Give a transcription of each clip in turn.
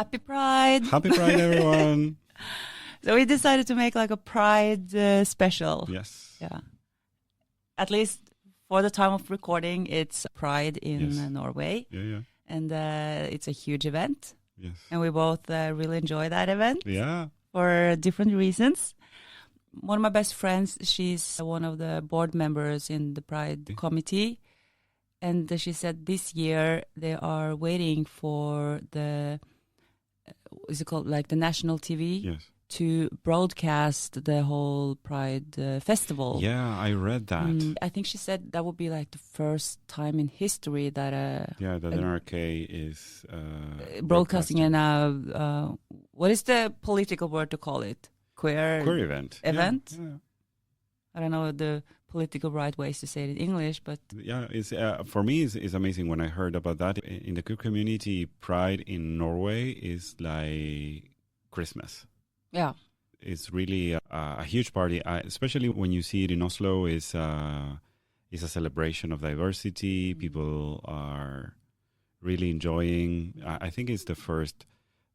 Happy Pride. Happy Pride, everyone. So we decided to make like a Pride special. Yes. Yeah. At least for the time of recording, it's Pride in Norway. Yeah. And it's a huge event. Yes. And we both really enjoy that event. Yeah. For different reasons. One of my best friends, she's one of the board members in the Pride committee. And she said this year they are waiting for the, what is it called, like the national TV to broadcast the whole Pride festival. Yeah, I read that. I think she said that would be like the first time in history that that NRK is broadcasting what is the political word to call it? Queer event. Event? Yeah. I don't know the political right ways to say it in English, but it's for me it's amazing when I heard about that. In the queer community, Pride in Norway is like Christmas. Yeah, it's really a huge party, especially when you see it in Oslo. Is a celebration of diversity. People are really enjoying. I think it's the first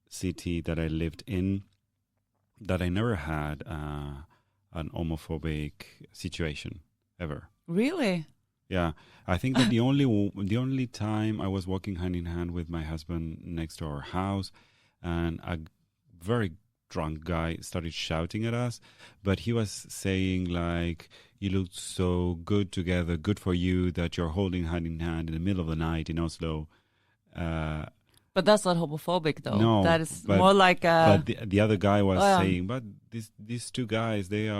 city that I lived in that I never had an homophobic situation ever. Really? Yeah, I think that the only time I was walking hand in hand with my husband next to our house, and a very drunk guy started shouting at us, but he was saying like, "You look so good together. Good for you that you're holding hand in hand in the middle of the night in Oslo." But that's not homophobic, though. No, that is more like a... But the other guy was saying, but these two guys, they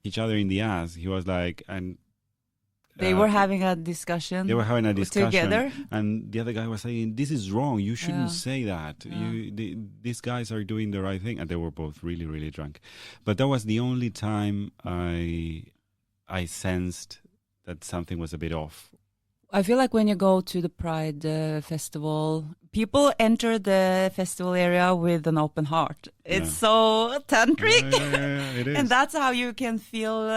each other in the ass. He was like, and... They were having a discussion. They were having a discussion. Together. And the other guy was saying, this is wrong. You shouldn't say that. Yeah. These guys are doing the right thing. And they were both really, really drunk. But that was the only time I sensed that something was a bit off. I feel like when you go to the Pride festival, people enter the festival area with an open heart. It's so tantric. Yeah, it is. And that's how you can feel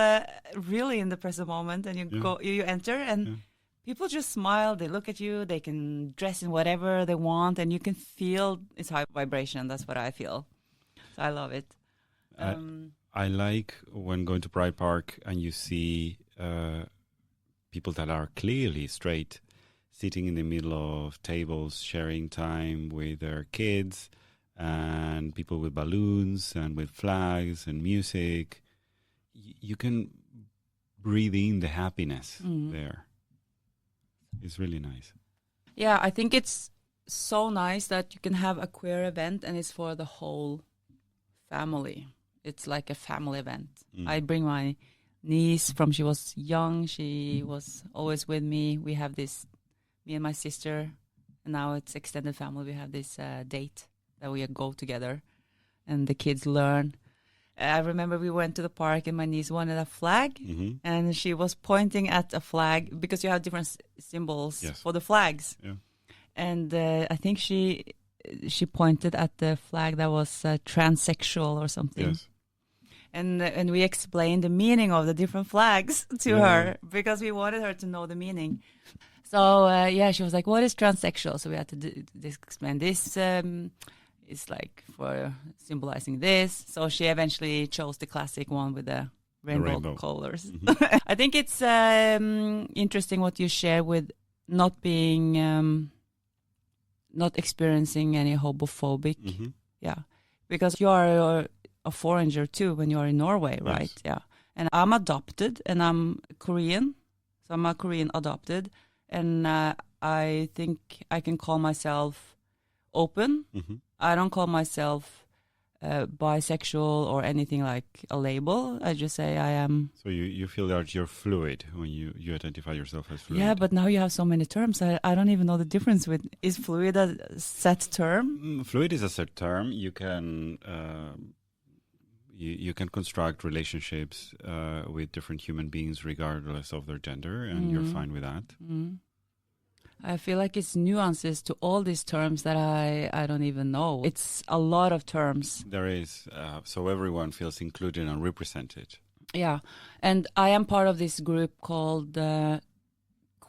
really in the present moment. And you enter and people just smile. They look at you. They can dress in whatever they want. And you can feel it's high vibration. That's what I feel. So I love it. I like when going to Pride Park and you see... people that are clearly straight, sitting in the middle of tables, sharing time with their kids, and people with balloons and with flags and music. You can breathe in the happiness there. It's really nice. Yeah, I think it's so nice that you can have a queer event and it's for the whole family. It's like a family event. I bring my niece from she was young. She was always with me. We have this, me and my sister, and now it's extended family. We have this date that we go together, and the kids learn. I remember we went to the park, and my niece wanted a flag, and she was pointing at a flag because you have different symbols for the flags. Yeah. And I think she pointed at the flag that was transsexual or something. Yes. And we explained the meaning of the different flags to her because we wanted her to know the meaning. So, she was like, what is transsexual? So we had to explain this is like for symbolizing this. So she eventually chose the classic one with the rainbow colors. I think it's interesting what you share with not being, not experiencing any homophobic. Yeah, because you are a foreigner too when you're in Norway, right? Yes. Yeah. And I'm adopted and I'm Korean. So I'm a Korean adopted. And I think I can call myself open. I don't call myself bisexual or anything like a label. I just say I am. So you feel that you're fluid when you identify yourself as fluid. Yeah, but now you have so many terms. I don't even know the difference with, is fluid a set term? Fluid is a set term. You can... You can construct relationships with different human beings regardless of their gender, and you're fine with that. I feel like it's nuances to all these terms that I don't even know. It's a lot of terms. There is, so everyone feels included and represented. Yeah, and I am part of this group called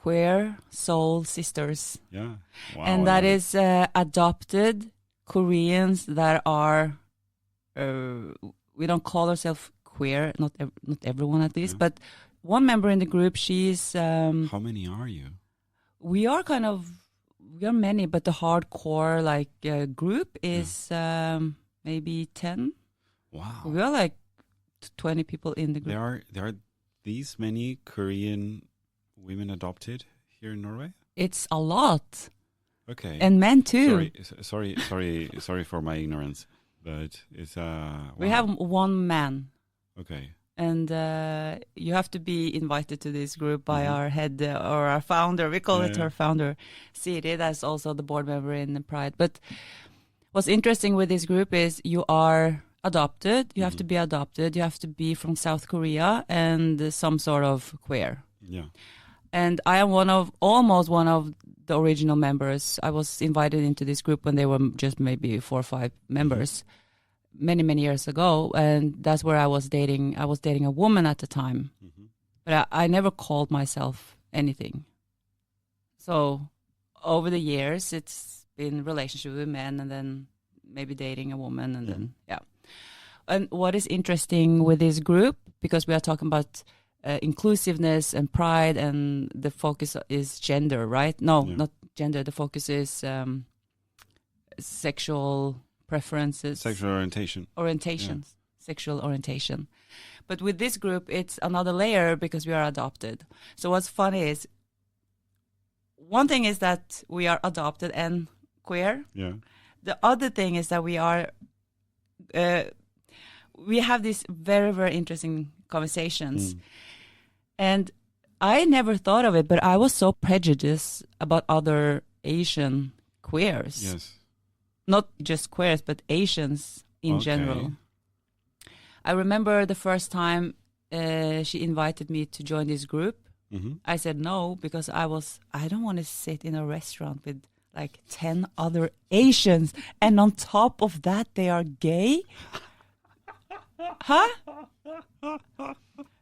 Queer Soul Sisters. Yeah, wow. And that is adopted Koreans that are, we don't call ourselves queer, not everyone at least, but one member in the group, she's... How many are you? We are many, but the hardcore group is maybe 10. Wow. We are like 20 people in the group. There are these many Korean women adopted here in Norway? It's a lot. Okay. And men too. Sorry for my ignorance, but it's wow. We have one man. Okay. And you have to be invited to this group by our head or our founder. We call it our founder, Siri. That's also the board member in Pride. But what's interesting with this group is you are adopted. You have to be adopted. You have to be from South Korea and some sort of queer. Yeah. And I am almost one of the original members. I was invited into this group when they were just maybe 4 or 5 members. Many years ago, and that's where I was dating a woman at the time, but I never called myself anything. So over the years, it's been relationship with men, and then maybe dating a woman, and then And what is interesting with this group, because we are talking about inclusiveness and pride, and the focus is gender, right? No, not gender. The focus is sexual preferences, sexual orientations, sexual orientation. But with this group, it's another layer because we are adopted. So what's funny is, one thing is that we are adopted and queer. Yeah. The other thing is that we have these very, very interesting conversations. And I never thought of it, but I was so prejudiced about other Asian queers. Yes. Not just queers, but Asians in general. I remember the first time she invited me to join this group. I said no, because I don't want to sit in a restaurant with like 10 other Asians, and on top of that, they are gay. Huh?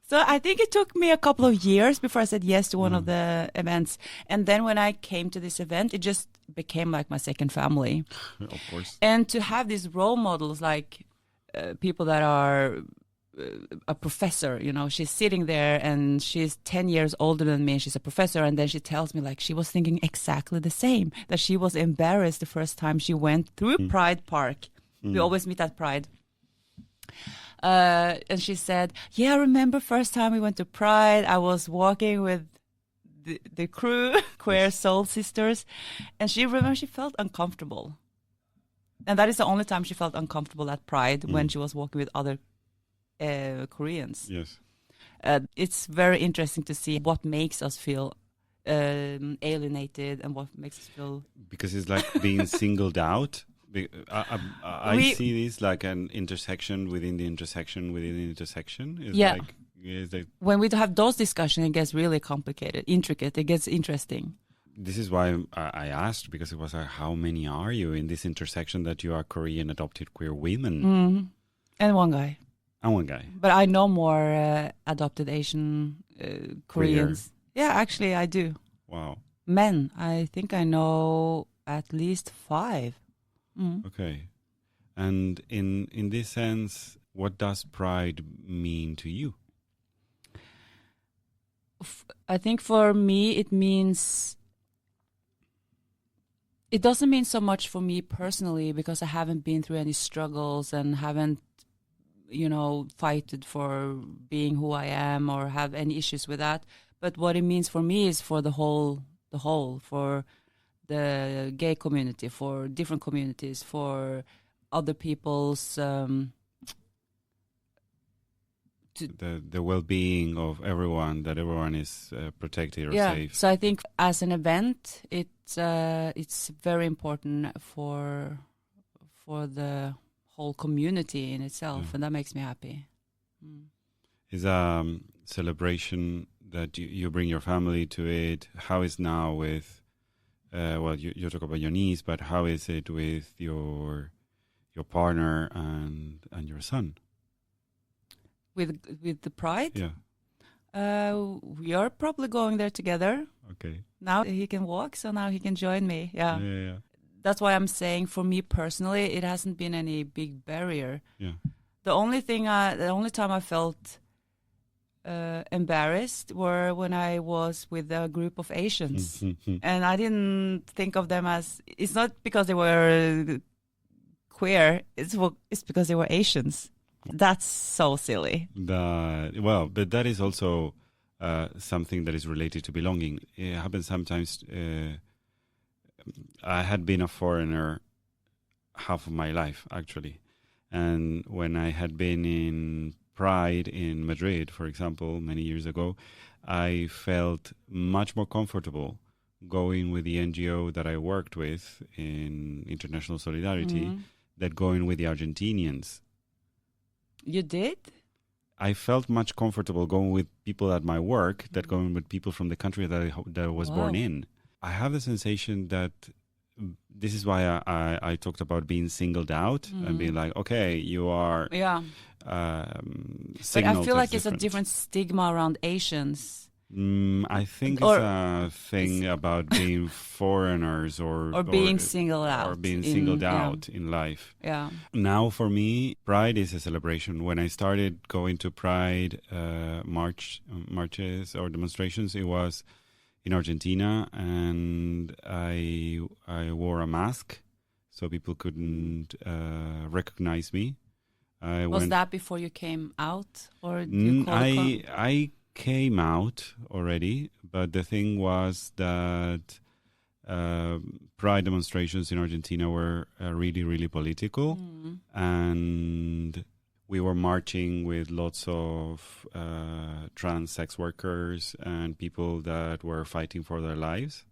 So I think it took me a couple of years before I said yes to one of the events. And then when I came to this event, it just became like my second family. Of course. And to have these role models, like people that are a professor, she's sitting there and she's 10 years older than me and she's a professor. And then she tells me like she was thinking exactly the same, that she was embarrassed the first time she went through Pride Park. We always meet at Pride. And she said, I remember first time we went to Pride, I was walking with the crew, Queer Soul Sisters, and she felt uncomfortable. And that is the only time she felt uncomfortable at Pride, when she was walking with other Koreans. Yes. It's very interesting to see what makes us feel alienated and what makes us feel... Because it's like being singled out. I see this like an intersection within the intersection within the intersection. When we have those discussions, it gets really complicated, intricate. It gets interesting. This is why I asked, because it was like, how many are you in this intersection that you are Korean adopted queer women? And one guy. But I know more adopted Asian Koreans. Queer. Yeah, actually, I do. Wow. Men, I think I know at least 5. Okay. And in this sense, what does pride mean to you? I think for me, it doesn't mean so much for me personally, because I haven't been through any struggles and haven't, fighted for being who I am or have any issues with that. But what it means for me is for the whole, for the gay community, for different communities, for other people's the well-being of everyone, that everyone is protected or safe. So I think as an event, it's very important for the whole community in itself, and that makes me happy. Is a celebration that you bring your family to it. How is now with? You talk about your niece, but how is it with your partner and your son? With the Pride? Yeah. We are probably going there together. Okay. Now he can walk, so now he can join me. Yeah. that's why I'm saying for me personally, it hasn't been any big barrier. Yeah. The only time I felt embarrassed were when I was with a group of Asians, and I didn't think of them as. It's not because they were queer. It's because they were Asians. That's so silly. But that is also something that is related to belonging. It happens sometimes. I had been a foreigner half of my life, actually. And when I had been in Pride in Madrid, for example, many years ago, I felt much more comfortable going with the NGO that I worked with in International Solidarity than going with the Argentinians. You did? I felt much comfortable going with people at my work than going with people from the country that I was born in. I have the sensation that this is why I talked about being singled out and being like, okay, you are but I feel like it's a different stigma around Asians. I think it's a thing about being foreigners or being singled out. Or being singled out in life. Yeah. Now for me, Pride is a celebration. When I started going to Pride marches or demonstrations, it was in Argentina, and I wore a mask so people couldn't recognize me. Was that before you came out, or I came out already, but the thing was that Pride demonstrations in Argentina were really, really political, and we were marching with lots of trans sex workers and people that were fighting for their lives.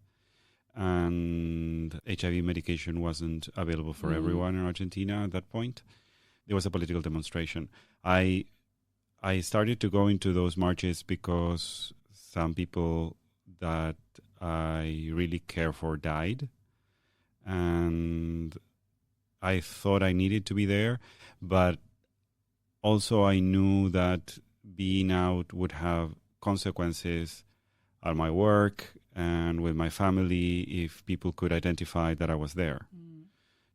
And HIV medication wasn't available for everyone in Argentina at that point. There was a political demonstration. I started to go into those marches because some people that I really care for died. And I thought I needed to be there, but also I knew that being out would have consequences at my work and with my family if people could identify that I was there.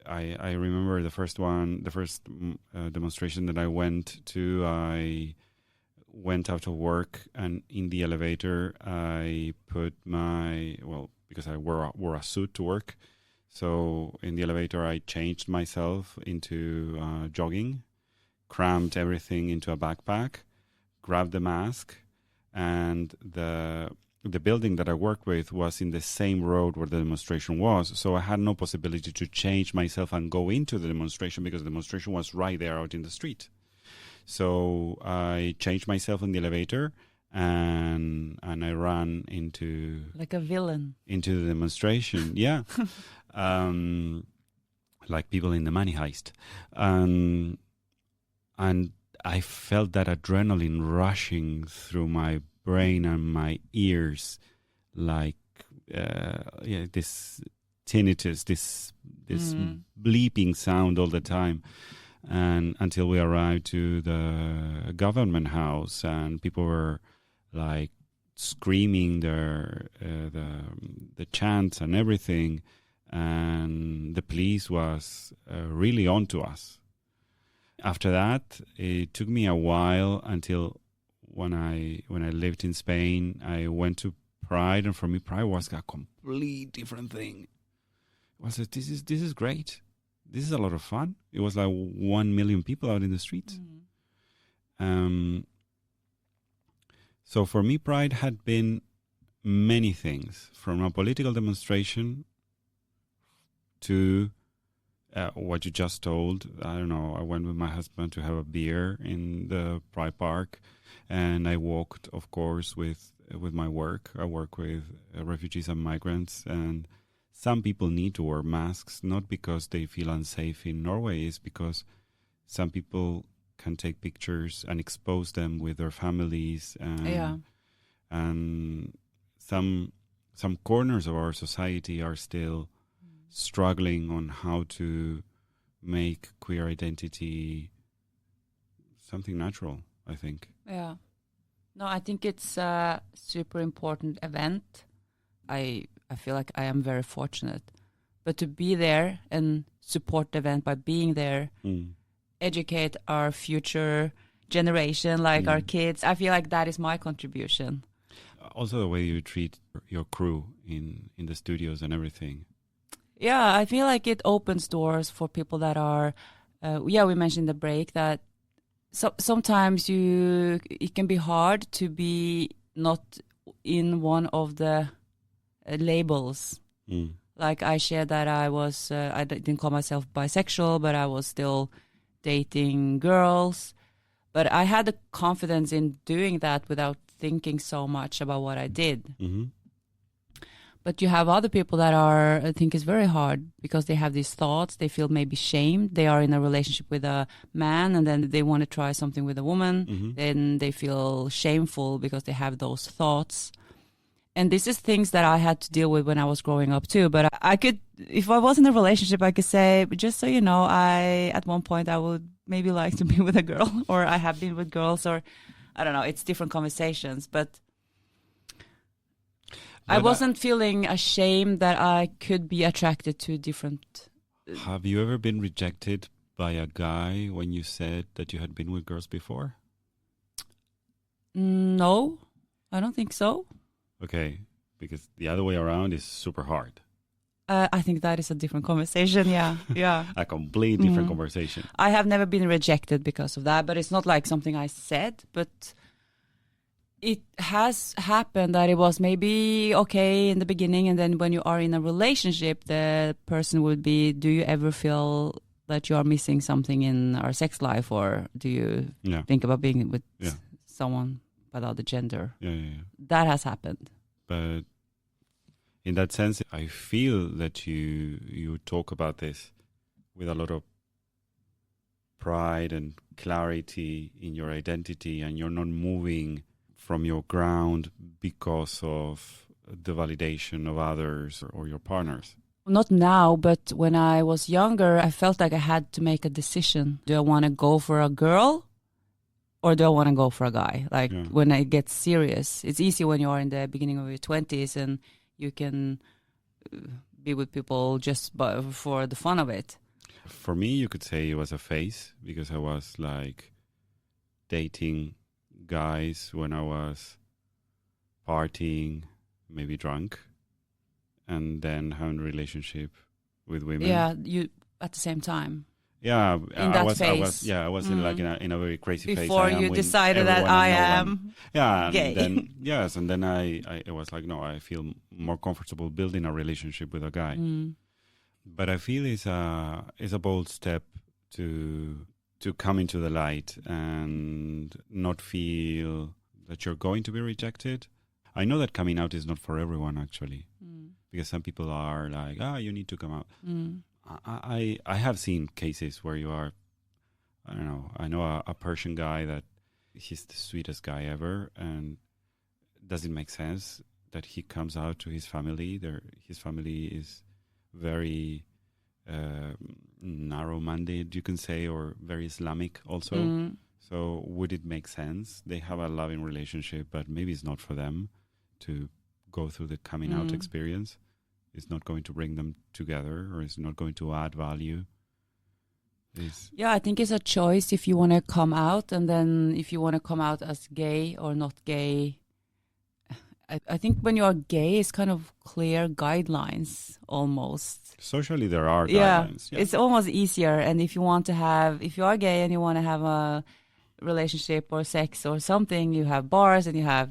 I remember the first demonstration that I went to, I went out of work, and in the elevator I put because I wore a suit to work, so in the elevator I changed myself into jogging, crammed everything into a backpack, grabbed the mask, and the building that I worked with was in the same road where the demonstration was. So I had no possibility to change myself and go into the demonstration because the demonstration was right there out in the street. So I changed myself in the elevator and I ran into... Like a villain. Into the demonstration, yeah. Like people in the Money Heist. And I felt that adrenaline rushing through my brain and my ears, like this tinnitus, this bleeping sound all the time, and until we arrived to the government house, and people were like screaming the chants and everything, and the police was really on to us. After that, it took me a while until when I lived in Spain, I went to Pride, and for me, Pride was a complete different thing. It was this is great. This is a lot of fun. It was like 1 million people out in the streets. So for me, Pride had been many things, from a political demonstration to what you just told. I don't know. I went with my husband to have a beer in the Pride Park. And I walked, of course, with my work. I work with refugees and migrants, and some people need to wear masks, not because they feel unsafe in Norway, it's because some people can take pictures and expose them with their families. And some corners of our society are still struggling on how to make queer identity something natural, I think. Yeah. No, I think it's a super important event. I feel like I am very fortunate but to be there and support the event by being there, educate our future generation, like our kids. I feel like that is my contribution. Also, the way you treat your crew in the studios and everything. Yeah, I feel like it opens doors for people that are, we mentioned in the break that sometimes it can be hard to be not in one of the labels. Like I shared that I didn't call myself bisexual, but I was still dating girls. But I had the confidence in doing that without thinking so much about what I did. But you have other people that I think is very hard because they have these thoughts. They feel maybe shamed. They are in a relationship with a man and then they want to try something with a woman. Then they feel shameful because they have those thoughts. And this is things that I had to deal with when I was growing up too. But I could, if I was in a relationship, I could say, just so you know, at one point I would maybe like to be with a girl, or I have been with girls, or I don't know. It's different conversations, but I wasn't feeling ashamed that I could be attracted to different. Have you ever been rejected by a guy when you said that you had been with girls before? No, I don't think so. Okay, because the other way around is super hard. I think that is a different conversation, yeah. A complete different conversation. I have never been rejected because of that, but it's not like something I said, but it has happened that it was maybe okay in the beginning, and then when you are in a relationship, the person would be, do you ever feel that you are missing something in our sex life, or do you think about being with someone by the other gender? That has happened. But in that sense, I feel that you talk about this with a lot of pride and clarity in your identity, and you're not moving from your ground because of the validation of others or your partners. Not now, but when I was younger, I felt like I had to make a decision. Do I want to go for a girl or do I want to go for a guy? Like when I get serious, it's easy when you are in the beginning of your 20s and you can be with people just for the fun of it. For me, you could say it was a phase because I was like dating guys when I was partying, maybe drunk, and then having a relationship with women. Yeah, you at the same time. Yeah, I was in like in a very crazy phase. Before you decided that I am gay. Gay. And then I was like, no, I feel more comfortable building a relationship with a guy. But I feel it's a bold step to come into the light and not feel that you're going to be rejected. I know that coming out is not for everyone, actually, because some people are like, you need to come out. I have seen cases where you are, I don't know, I know a Persian guy that he's the sweetest guy ever, and does it make sense that he comes out to his family? His family is very narrow-minded, you can say, or very Islamic also. So would it make sense? They have a loving relationship, but maybe it's not for them to go through the coming out experience. It's not going to bring them together, or it's not going to add value. I think it's a choice if you want to come out, and then if you want to come out as gay or not gay. I think when you are gay, it's kind of clear guidelines almost. Socially, there are guidelines. Yeah, it's almost easier. And if you are gay and you want to have a relationship or sex or something, you have bars and you have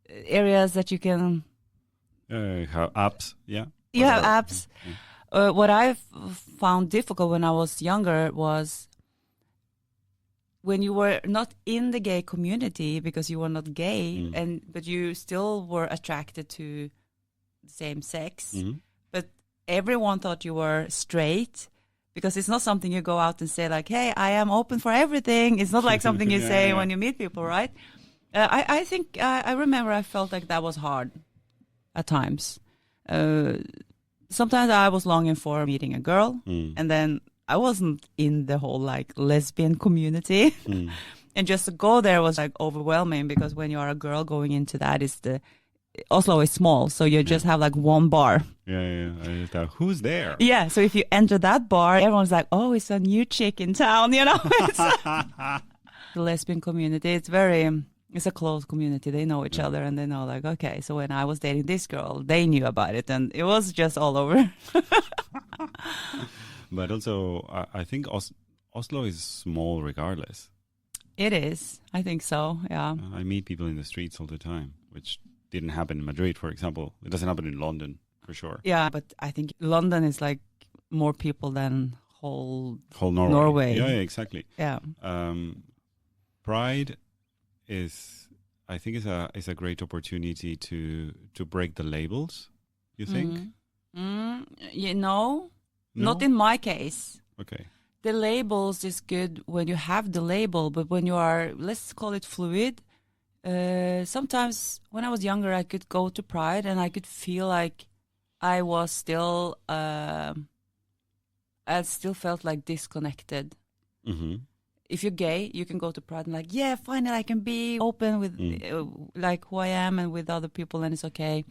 areas that you can... have apps, You have apps. What I found difficult when I was younger was when you were not in the gay community because you were not gay, but you still were attracted to the same sex. But everyone thought you were straight because it's not something you go out and say like, hey, I am open for everything. It's not like something you say when you meet people, right? I think I remember I felt like that was hard at times. Sometimes I was longing for meeting a girl, and then I wasn't in the whole like lesbian community. And just to go there was like overwhelming because when you are a girl going into that, Oslo is small, so you just have like one bar. Yeah. I just thought, who's there? Yeah, so if you enter that bar, everyone's like, oh, it's a new chick in town, you know? The lesbian community, it's a close community. They know each other, and they know like, okay, so when I was dating this girl, they knew about it, and it was just all over. But also, I think Oslo is small regardless. It is. I think so, yeah. I meet people in the streets all the time, which didn't happen in Madrid, for example. It doesn't happen in London, for sure. Yeah, but I think London is like more people than whole Norway. Yeah, exactly. Yeah. Pride I think is a great opportunity to break the labels, you think? You know, not in my case. Okay. The labels is good when you have the label, but when you are, let's call it fluid, sometimes when I was younger, I could go to Pride and I could feel like I was still, I still felt like disconnected. Mm-hmm. If you're gay, you can go to Pride and like, yeah, finally I can be open with like who I am and with other people, and it's okay.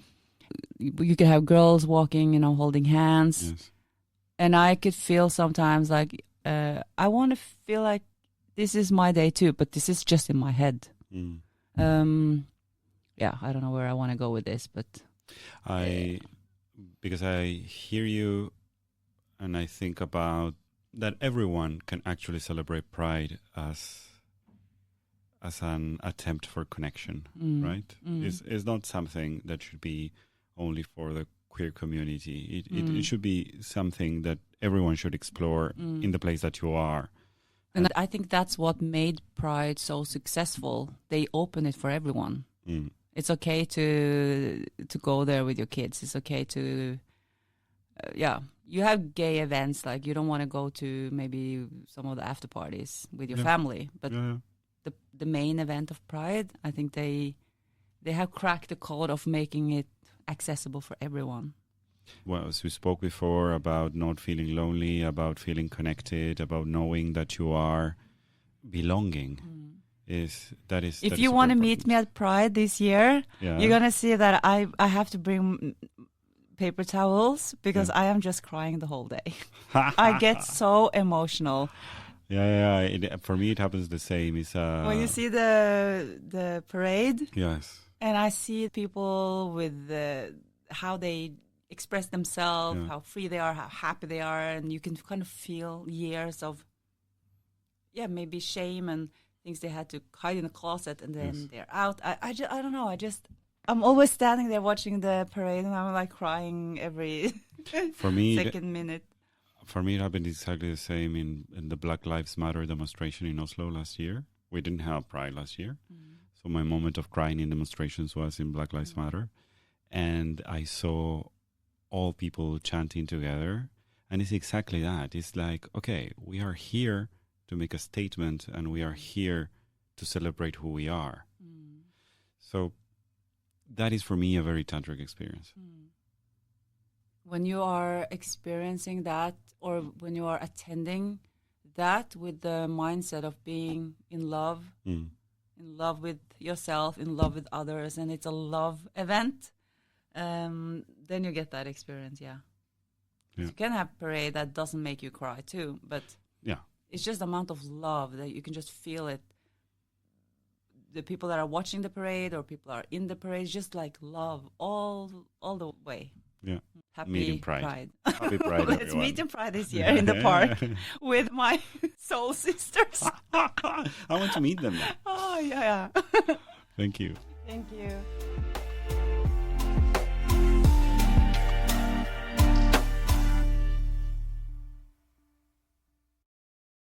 You can have girls walking, you know, holding hands. Yes. And I could feel sometimes like, I want to feel like this is my day too, but this is just in my head. Yeah, I don't know where I want to go with this, but because I hear you and I think about that everyone can actually celebrate Pride as an attempt for connection, right? It's not something that should be only for the queer community. It should be something that everyone should explore in the place that you are. And I think that's what made Pride so successful. They open it for everyone. It's okay to go there with your kids. It's okay to, you have gay events, like you don't want to go to maybe some of the after parties with your family, but the main event of Pride, I think they have cracked the code of making it accessible for everyone. Well, as we spoke before about not feeling lonely, about feeling connected, about knowing that you are belonging. If you want to meet me at Pride this year, you're gonna see that I have to bring paper towels because I am just crying the whole day. I get so emotional. For me, it happens the same. It's when you see the parade. Yes. And I see people with how they express themselves, how free they are, how happy they are, and you can kind of feel years of, maybe shame and things they had to hide in the closet, and then they're out. I don't know. I'm always standing there watching the parade, and I'm like crying every second minute. For me, it happened exactly the same in the Black Lives Matter demonstration in Oslo last year. We didn't have Pride last year. So my moment of crying in demonstrations was in Black Lives Matter. And I saw all people chanting together. And it's exactly that. It's like, okay, we are here to make a statement and we are here to celebrate who we are. So that is for me a very tantric experience. When you are experiencing that, or when you are attending that with the mindset of being in love with yourself, in love with others, and it's a love event, then you get that experience, You can have parade that doesn't make you cry too, but it's just the amount of love that you can just feel it. The people that are watching the parade or people are in the parade, just like love all the way. Yeah. Happy Meeting Pride. Happy Pride, Let's meet in Pride this year in the park with my soul sisters. I want to meet them now. Oh, yeah. Thank you. Thank you.